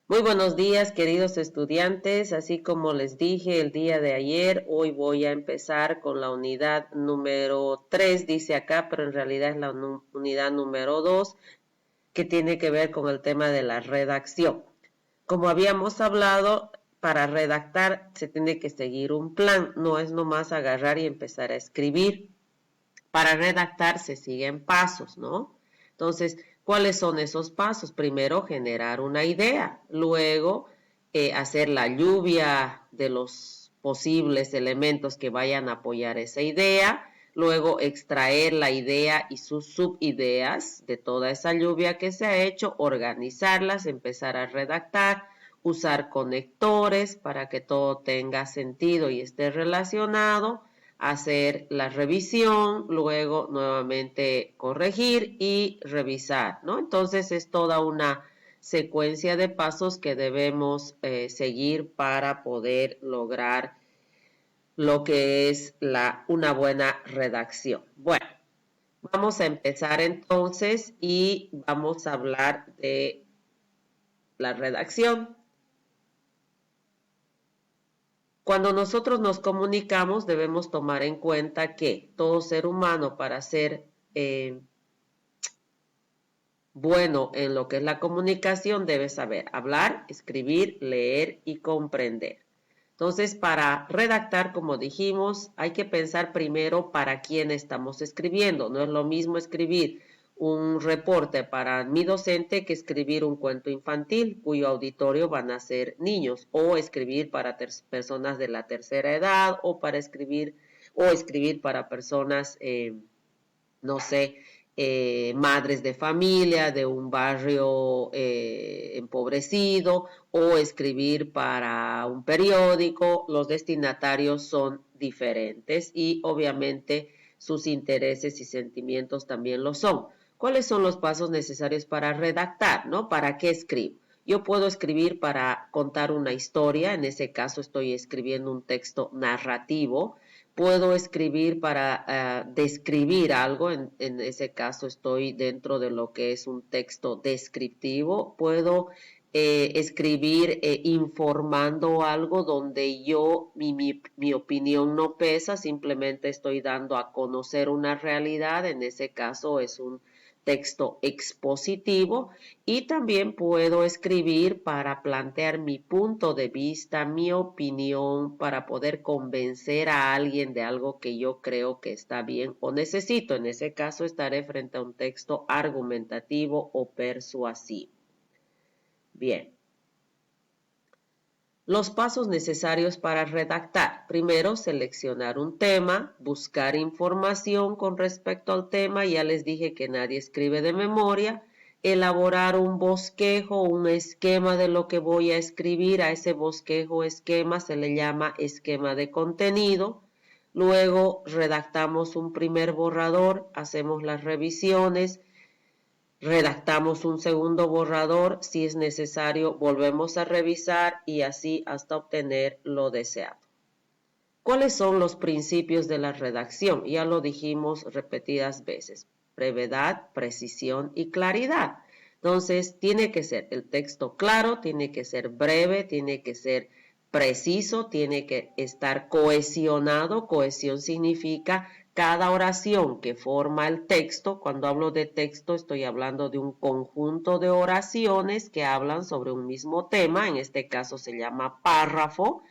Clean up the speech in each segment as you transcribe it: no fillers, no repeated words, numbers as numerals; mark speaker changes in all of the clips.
Speaker 1: Muy buenos días, queridos estudiantes. Así como les dije el día de ayer, hoy voy a empezar con la unidad número 3, dice acá, pero en realidad es la unidad número 2, que tiene que ver con el tema de la redacción. Como habíamos hablado, para redactar se tiene que seguir un plan, no es nomás agarrar y empezar a escribir. Para redactar se siguen pasos, ¿no? Entonces, ¿cuáles son esos pasos? Primero, generar una idea, luego hacer la lluvia de los posibles elementos que vayan a apoyar esa idea, luego extraer la idea y sus subideas de toda esa lluvia que se ha hecho, organizarlas, empezar a redactar, usar conectores para que todo tenga sentido y esté relacionado, hacer la revisión, luego nuevamente corregir y revisar, ¿no? Entonces es toda una secuencia de pasos que debemos seguir para poder lograr lo que es una buena redacción. Bueno, vamos a empezar entonces y vamos a hablar de la redacción. Cuando nosotros nos comunicamos debemos tomar en cuenta que todo ser humano para ser bueno en lo que es la comunicación debe saber hablar, escribir, leer y comprender. Entonces, para redactar, como dijimos, hay que pensar primero para quién estamos escribiendo. No es lo mismo escribir un reporte para mi docente que escribir un cuento infantil cuyo auditorio van a ser niños, o escribir para personas de la tercera edad, o escribir para personas no sé, madres de familia de un barrio empobrecido, o escribir para un periódico. Los destinatarios son diferentes y obviamente sus intereses y sentimientos también lo son. ¿Cuáles son los pasos necesarios para redactar, no? ¿Para qué escribo? Yo puedo escribir para contar una historia, en ese caso estoy escribiendo un texto narrativo. Puedo escribir para describir algo, en ese caso estoy dentro de lo que es un texto descriptivo. Puedo escribir informando algo donde mi opinión no pesa, simplemente estoy dando a conocer una realidad, en ese caso es un texto expositivo. Y también puedo escribir para plantear mi punto de vista, mi opinión, para poder convencer a alguien de algo que yo creo que está bien o necesito. En ese caso estaré frente a un texto argumentativo o persuasivo. Bien. Los pasos necesarios para redactar. Primero, seleccionar un tema, buscar información con respecto al tema. Ya les dije que nadie escribe de memoria. Elaborar un bosquejo, un esquema de lo que voy a escribir. A ese bosquejo o esquema se le llama esquema de contenido. Luego redactamos un primer borrador, hacemos las revisiones, redactamos un segundo borrador, si es necesario volvemos a revisar y así hasta obtener lo deseado. ¿Cuáles son los principios de la redacción? Ya lo dijimos repetidas veces: brevedad, precisión y claridad. Entonces, tiene que ser el texto claro, tiene que ser breve, tiene que ser preciso, tiene que estar cohesionado. Cohesión significa cada oración que forma el texto. Cuando hablo de texto estoy hablando de un conjunto de oraciones que hablan sobre un mismo tema, en este caso se llama párrafo,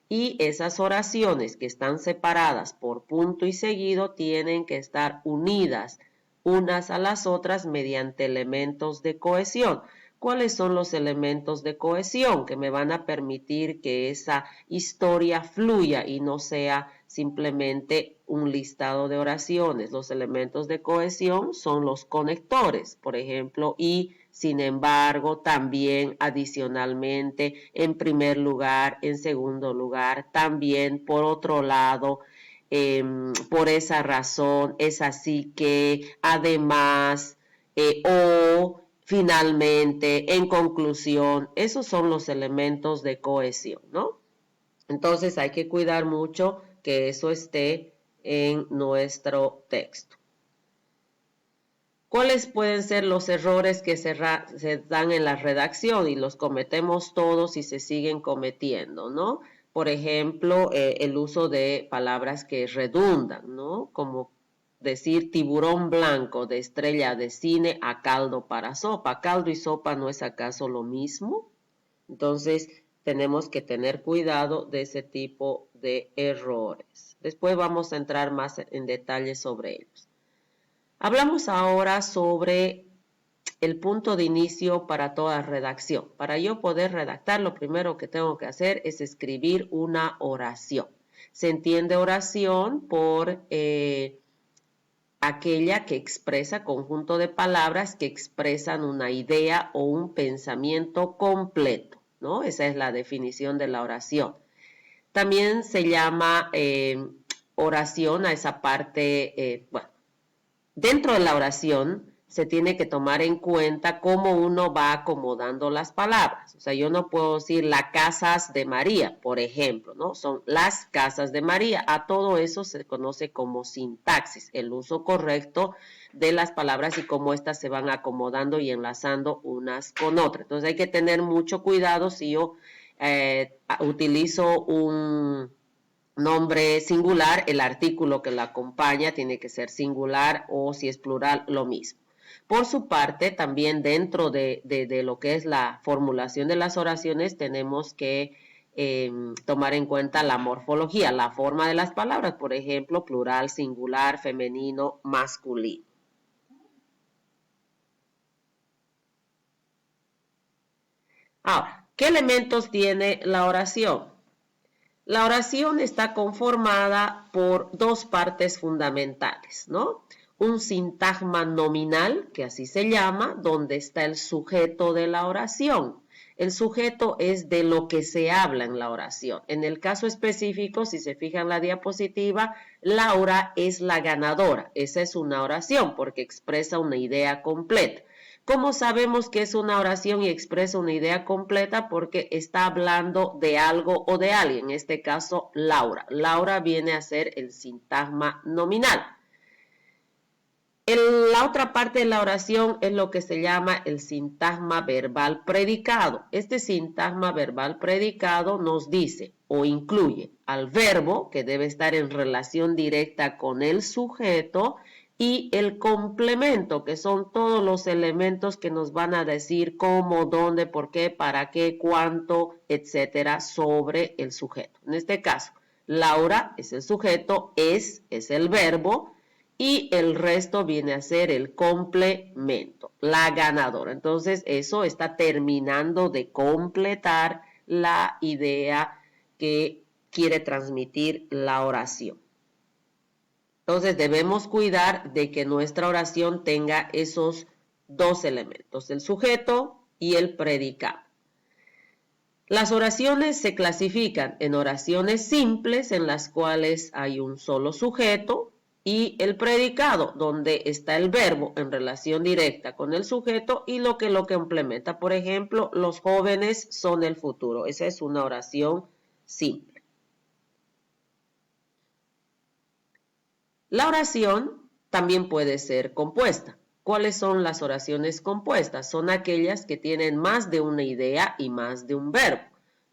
Speaker 1: y esas oraciones que están separadas por punto y seguido tienen que estar unidas unas a las otras mediante elementos de cohesión. ¿Cuáles son los elementos de cohesión que me van a permitir que esa historia fluya y no sea simplemente un listado de oraciones? Los elementos de cohesión son los conectores, por ejemplo, y sin embargo, también adicionalmente, en primer lugar, en segundo lugar, también por otro lado, por esa razón, es así que, además, o finalmente, en conclusión, esos son los elementos de cohesión, ¿no? Entonces hay que cuidar mucho que eso esté en nuestro texto. ¿Cuáles pueden ser los errores que se dan en la redacción y los cometemos todos y se siguen cometiendo, ¿no? Por ejemplo, el uso de palabras que redundan, ¿no? Como decir tiburón blanco de estrella de cine a caldo para sopa. ¿Caldo y sopa no es acaso lo mismo? Entonces, tenemos que tener cuidado de ese tipo de errores. Después vamos a entrar más en detalle sobre ellos. Hablamos ahora sobre el punto de inicio para toda redacción. Para yo poder redactar, lo primero que tengo que hacer es escribir una oración. Se entiende oración por aquella que expresa conjunto de palabras que expresan una idea o un pensamiento completo, ¿no? Esa es la definición de la oración. También se llama oración a esa parte, bueno, dentro de la oración se tiene que tomar en cuenta cómo uno va acomodando las palabras. O sea, yo no puedo decir las casas de María, por ejemplo, ¿no? Son las casas de María. A todo eso se conoce como sintaxis, el uso correcto de las palabras y cómo éstas se van acomodando y enlazando unas con otras. Entonces hay que tener mucho cuidado si yo utilizo un nombre singular, el artículo que la acompaña tiene que ser singular o si es plural, lo mismo. Por su parte, también dentro de lo que es la formulación de las oraciones, tenemos que tomar en cuenta la morfología, la forma de las palabras, por ejemplo, plural, singular, femenino, masculino. Ahora, ¿qué elementos tiene la oración? La oración está conformada por dos partes fundamentales, ¿no? Un sintagma nominal, que así se llama, donde está el sujeto de la oración. El sujeto es de lo que se habla en la oración. En el caso específico, si se fijan en la diapositiva, Laura es la ganadora. Esa es una oración porque expresa una idea completa. ¿Cómo sabemos que es una oración y expresa una idea completa? Porque está hablando de algo o de alguien, en este caso Laura. Laura viene a ser el sintagma nominal. La otra parte de la oración es lo que se llama el sintagma verbal predicado. Este sintagma verbal predicado nos dice o incluye al verbo, que debe estar en relación directa con el sujeto, y el complemento, que son todos los elementos que nos van a decir cómo, dónde, por qué, para qué, cuánto, etcétera, sobre el sujeto. En este caso, Laura es el sujeto, es el verbo, y el resto viene a ser el complemento, la ganadora. Entonces, eso está terminando de completar la idea que quiere transmitir la oración. Entonces debemos cuidar de que nuestra oración tenga esos dos elementos, el sujeto y el predicado. Las oraciones se clasifican en oraciones simples en las cuales hay un solo sujeto y el predicado donde está el verbo en relación directa con el sujeto y lo complementa. Por ejemplo, los jóvenes son el futuro. Esa es una oración simple. La oración también puede ser compuesta. ¿Cuáles son las oraciones compuestas? Son aquellas que tienen más de una idea y más de un verbo.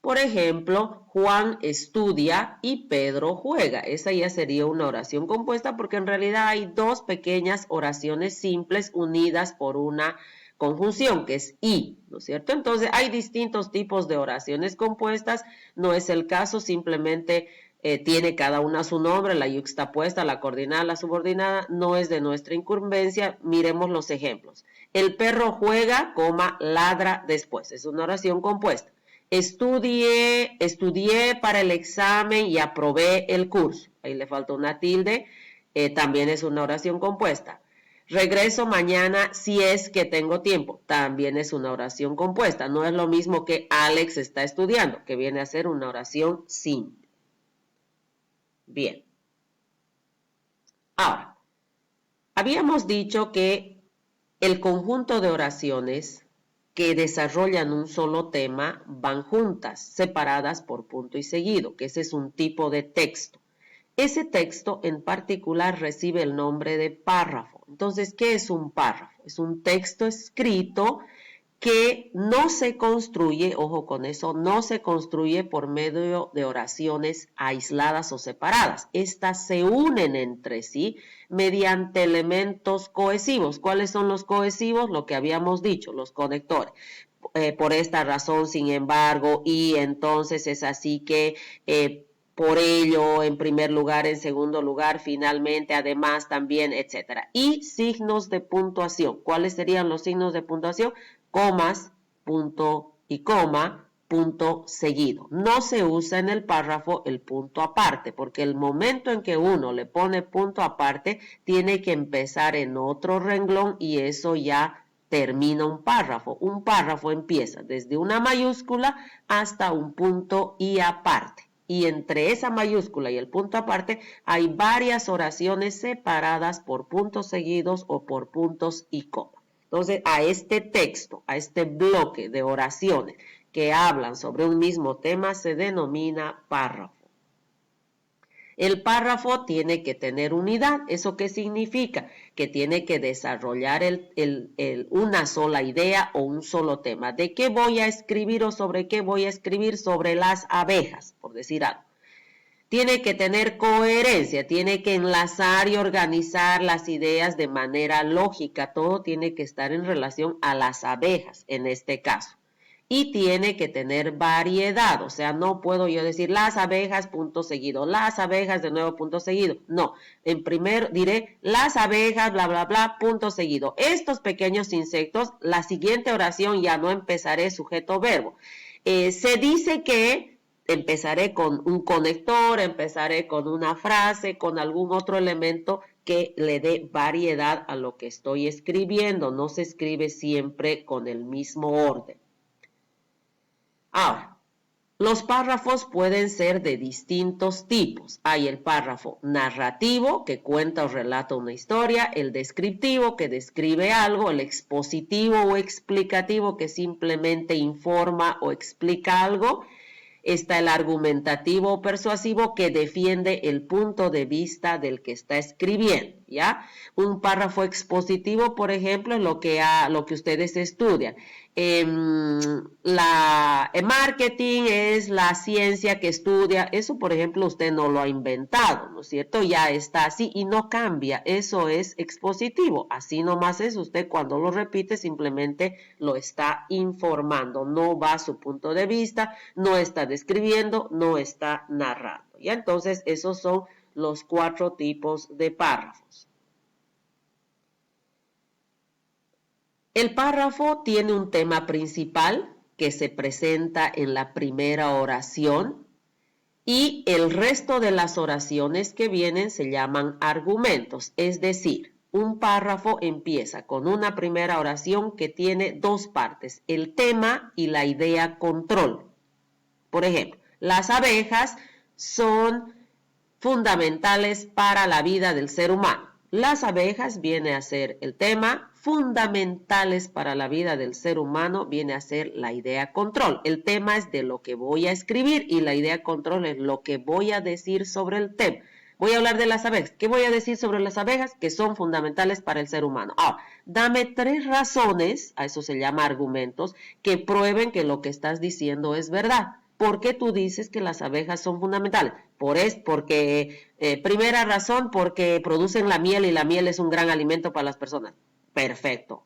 Speaker 1: Por ejemplo, Juan estudia y Pedro juega. Esa ya sería una oración compuesta porque en realidad hay dos pequeñas oraciones simples unidas por una conjunción que es y, ¿no es cierto? Entonces hay distintos tipos de oraciones compuestas. No es el caso, simplemente tiene cada una su nombre, la yuxtapuesta, la coordinada, la subordinada, no es de nuestra incumbencia. Miremos los ejemplos. El perro juega, ladra después. Es una oración compuesta. Estudié para el examen y aprobé el curso. Ahí le falta una tilde, también es una oración compuesta. Regreso mañana si es que tengo tiempo. También es una oración compuesta. No es lo mismo que Alex está estudiando, que viene a ser una oración simple. Bien. Ahora, habíamos dicho que el conjunto de oraciones que desarrollan un solo tema van juntas, separadas por punto y seguido, que ese es un tipo de texto. Ese texto en particular recibe el nombre de párrafo. Entonces, ¿qué es un párrafo? Es un texto escrito que no se construye, ojo con eso, no se construye por medio de oraciones aisladas o separadas. Estas se unen entre sí mediante elementos cohesivos. ¿Cuáles son los cohesivos? Lo que habíamos dicho, los conectores. Por esta razón, sin embargo, y entonces es así que por ello, en primer lugar, en segundo lugar, finalmente, además, también, etcétera. Y signos de puntuación. ¿Cuáles serían los signos de puntuación? Comas, punto y coma, punto seguido. No se usa en el párrafo el punto aparte, porque el momento en que uno le pone punto aparte, tiene que empezar en otro renglón y eso ya termina un párrafo. Un párrafo empieza desde una mayúscula hasta un punto y aparte. Y entre esa mayúscula y el punto aparte hay varias oraciones separadas por puntos seguidos o por puntos y coma. Entonces, a este texto, a este bloque de oraciones que hablan sobre un mismo tema se denomina párrafo. El párrafo tiene que tener unidad. ¿Eso qué significa? Que tiene que desarrollar una sola idea o un solo tema. ¿De qué voy a escribir o sobre qué voy a escribir? Sobre las abejas, por decir algo. Tiene que tener coherencia, tiene que enlazar y organizar las ideas de manera lógica. Todo tiene que estar en relación a las abejas, en este caso. Y tiene que tener variedad, o sea, no puedo yo decir las abejas, punto seguido, las abejas de nuevo, punto seguido. No, en primer diré las abejas, bla, bla, bla, punto seguido. Estos pequeños insectos, la siguiente oración ya no empezaré sujeto-verbo. Se dice que empezaré con un conector, empezaré con una frase, con algún otro elemento que le dé variedad a lo que estoy escribiendo. No se escribe siempre con el mismo orden. Ahora, los párrafos pueden ser de distintos tipos. Hay el párrafo narrativo, que cuenta o relata una historia, el descriptivo, que describe algo, el expositivo o explicativo, que simplemente informa o explica algo. Está el argumentativo o persuasivo, que defiende el punto de vista del que está escribiendo, ¿ya? Un párrafo expositivo, por ejemplo, es lo que ustedes estudian. Marketing es la ciencia que estudia, eso por ejemplo usted no lo ha inventado, ¿no es cierto? Ya está así y no cambia, eso es expositivo, así nomás es, usted cuando lo repite simplemente lo está informando, no va a su punto de vista, no está describiendo, no está narrando, ¿ya? Entonces esos son los 4 tipos de párrafos. El párrafo tiene un tema principal que se presenta en la primera oración y el resto de las oraciones que vienen se llaman argumentos, es decir, un párrafo empieza con una primera oración que tiene 2 partes, el tema y la idea control. Por ejemplo, las abejas son fundamentales para la vida del ser humano. Las abejas viene a ser el tema, fundamentales para la vida del ser humano viene a ser la idea control. El tema es de lo que voy a escribir y la idea control es lo que voy a decir sobre el tema. Voy a hablar de las abejas. ¿Qué voy a decir sobre las abejas? Que son fundamentales para el ser humano. Ahora, dame 3 razones, a eso se llama argumentos, que prueben que lo que estás diciendo es verdad. ¿Por qué tú dices que las abejas son fundamentales? Primera razón, porque producen la miel y la miel es un gran alimento para las personas. Perfecto.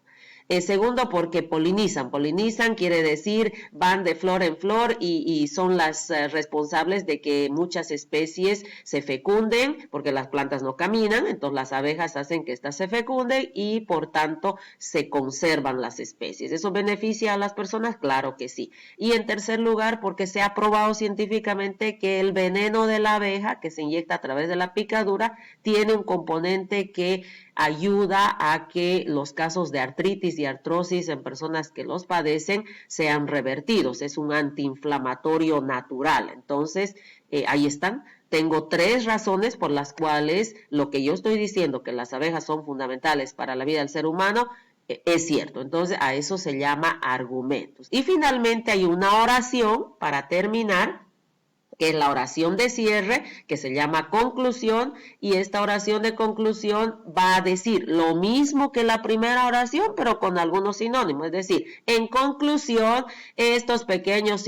Speaker 1: Segundo, porque polinizan. Polinizan quiere decir van de flor en flor y son las responsables de que muchas especies se fecunden, porque las plantas no caminan, entonces las abejas hacen que éstas se fecunden y por tanto se conservan las especies. ¿Eso beneficia a las personas? Claro que sí. Y en tercer lugar, porque se ha probado científicamente que el veneno de la abeja, que se inyecta a través de la picadura, tiene un componente que ayuda a que los casos de artritis y artrosis en personas que los padecen sean revertidos. Es un antiinflamatorio natural. Entonces, ahí están. Tengo 3 razones por las cuales lo que yo estoy diciendo, que las abejas son fundamentales para la vida del ser humano, es cierto. Entonces, a eso se llama argumentos. Y finalmente hay una oración para terminar, que es la oración de cierre, que se llama conclusión, y esta oración de conclusión va a decir lo mismo que la primera oración, pero con algunos sinónimos. Es decir, en conclusión, estos pequeños